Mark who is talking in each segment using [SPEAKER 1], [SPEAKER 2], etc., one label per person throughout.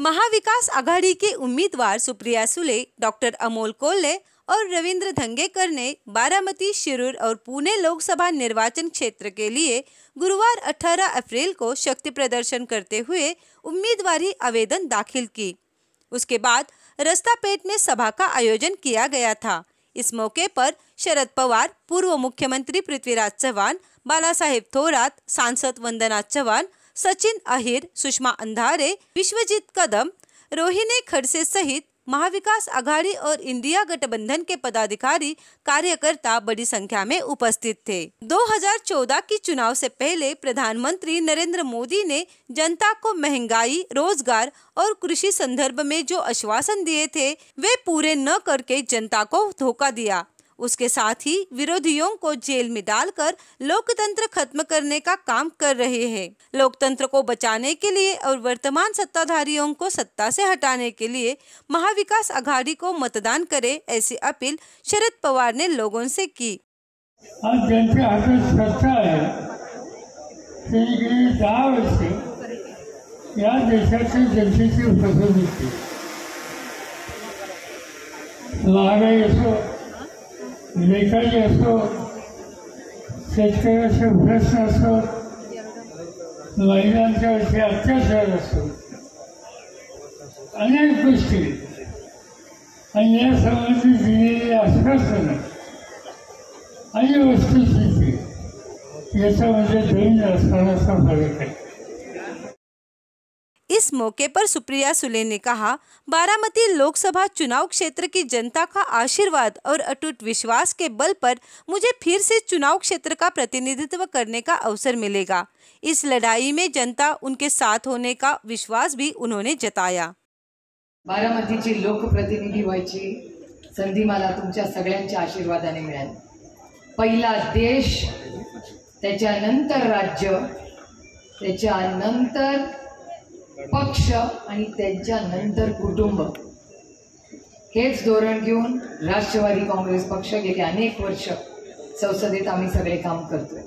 [SPEAKER 1] महाविकास आघाड़ी के उम्मीदवार सुप्रिया सुले, डॉक्टर अमोल कोल्हे और रविंद्र धंगेकर ने बारामती, शिरूर और पुणे लोकसभा निर्वाचन क्षेत्र के लिए गुरुवार 18 अप्रैल को शक्ति प्रदर्शन करते हुए उम्मीदवारी आवेदन दाखिल की। उसके बाद रस्तापेट में सभा का आयोजन किया गया था। इस मौके पर शरद पवार, पूर्व मुख्यमंत्री पृथ्वीराज चव्हाण, बालासाहेब थोरात, सांसद वंदना चव्हाण, सचिन अहिर, सुषमा अंधारे, विश्वजीत कदम, रोहिणी खड़से सहित महाविकास आघाड़ी और इंडिया गठबंधन के पदाधिकारी, कार्यकर्ता बड़ी संख्या में उपस्थित थे। 2014 की चुनाव से पहले प्रधानमंत्री नरेंद्र मोदी ने जनता को महंगाई, रोजगार और कृषि संदर्भ में जो आश्वासन दिए थे, वे पूरे न करके जनता को धोखा दिया। उसके साथ ही विरोधियों को जेल में डालकर लोकतंत्र खत्म करने का काम कर रहे हैं। लोकतंत्र को बचाने के लिए और वर्तमान सत्ताधारियों को सत्ता से हटाने के लिए महाविकास आघाड़ी को मतदान करे, ऐसी अपील शरद पवार ने लोगों से की।
[SPEAKER 2] आज ज्यांच्या हातात सत्ता आहे ते गेली 10 वर्षे या देशाच्या जनतेची फसवणूक केली। महागाई असो, लेखाई असो, शेतकऱ्याचे प्रश्न असो, महिलांच्यावरचे अत्याचार असो, अनेक गोष्टी आणि या संबंधी दिलेली आश्वासनं आणि वस्तुस्थिती याच्यामध्ये दोन असण्याचा फरक आहे।
[SPEAKER 1] इस मौके पर सुप्रिया सुले ने कहा, बारामती लोकसभा चुनाव क्षेत्र की जनता का आशीर्वाद और अटूट विश्वास के बल पर मुझे फिर से चुनाव क्षेत्र का प्रतिनिधित्व करने का अवसर मिलेगा। इस लड़ाई में जनता उनके साथ होने का विश्वास भी उन्होंने जताया।
[SPEAKER 3] बारामतीची लोकप्रतिनिधी व्हायची संधी मला तुमच्या सगळ्यांच्या आशीर्वादाने मिळाली। पहिला देश, त्याच्यानंतर राज्य, त्याच्यानंतर पक्ष आणि त्यांच्यानंतर कुटुंब, हेच धोरण घेऊन राष्ट्रवादी काँग्रेस पक्ष गेले अनेक वर्ष संसदेत आम्ही सगळे काम करतोय।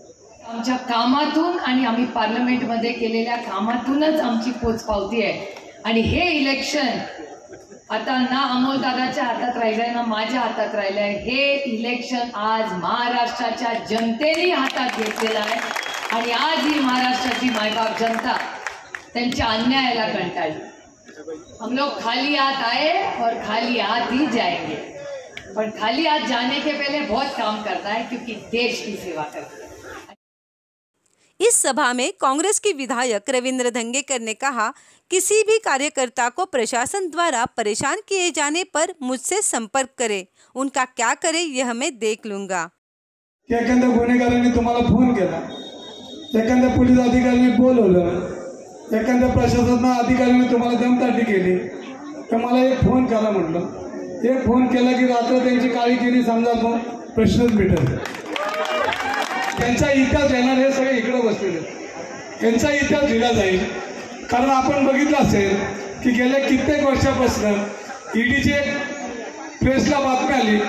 [SPEAKER 3] आमच्या कामातून आणि आम्ही पार्लमेंटमध्ये केलेल्या कामातूनच आमची पोचपावती आहे। आणि हे इलेक्शन आता ना अमोल दादाच्या हातात राहिलंय ना माझ्या हातात राहिलंय। हे इलेक्शन आज महाराष्ट्राच्या जनतेने हातात घेतलेलं आहे आणि आज ही महाराष्ट्राची मायबाप जनता त्यांच्या अन्यायाला कंटाळली। हम लोग खाली हाथ आए और खाली हाथ ही जाएंगे, पर खाली हाथ जाने के पहले बहुत काम करना है क्योंकि देश की सेवा करना है।
[SPEAKER 1] इस सभा में कांग्रेस की विधायक रविंद्र धंगेकर ने कहा, किसी भी कार्यकर्ता को प्रशासन द्वारा परेशान किए जाने पर मुझसे संपर्क करें, उनका क्या करे यह मैं देख लूंगा।
[SPEAKER 4] एखाद्या गुन्हेगाराने तुम्हाला फोन केला, एखाद्या पोलीस अधिकाऱ्याने बोलवलं, एखाद्या प्रशासन अधिकाऱ्याने तुम्हाला दमदाटी केली तर मला एक फोन करा म्हटलं। एक फोन केला की रात्र त्यांची काळी केली, समजा तो प्रश्नच मिटेल। त्यांचा इतिहास येणार, हे सगळे इकडे बसलेले यांचा इतिहास दिला जाईल। कारण आपण बघितलं असेल की गेल्या कित्येक वर्षापासून ईडीची प्रेसला बातमी आली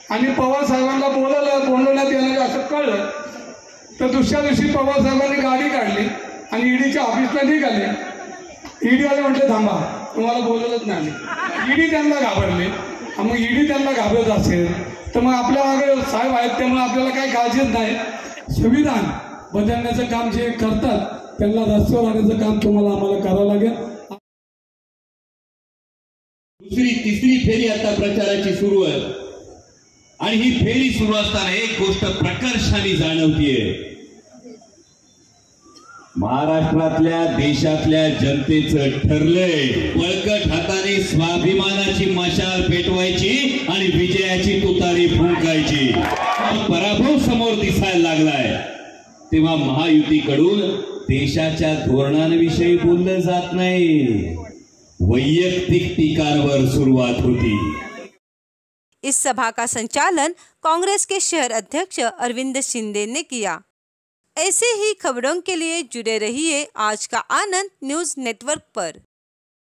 [SPEAKER 4] आणि पवार साहेबांना बोलवण्यात येणार असं कळलं तर दुसऱ्या दिवशी पवार साहेबांनी गाडी काढली आणि ईडीच्या ऑफिसला निघाले। ईडी वाले म्हटले थांबा, तुम्हाला बोलवलंच नाही। ईडी त्यांना घाबरले। मग ईडी त्यांना घाबरत असेल तर मग आपल्या मागे साहेब आहेत, त्यामुळे आपल्याला काही काळजीच नाही। संविधान बदलण्याचं काम जे करतात त्यांना रस्त्यावर आणण्याचं काम तुम्हाला आम्हाला करावं लागेल।
[SPEAKER 5] दुसरी तिसरी फेरी आता प्रचाराची सुरू आहे आणि ही फेरी सुरू असताना एक गोष्ट प्रकर्षाने जाणवतीये, महाराष्ट्रातल्या देशातल्या जनतेचं ठरलंय बळकट हाताने स्वाभिमानाची मशाल पेटवायची आणि विजयाची तुतारी फुंकायची। पराभव समोर दिसायला लागलाय तेव्हा महायुतीकडून देशाच्या धोरणांविषयी बोललं जात नाही, वैयक्तिक टीकांवर सुरुवात होती।
[SPEAKER 1] इस सभा का संचालन कांग्रेस के शहर अध्यक्ष अरविंद शिंदे ने किया। ऐसे ही खबरों के लिए जुड़े रहिए आज का आनंद न्यूज नेटवर्क पर।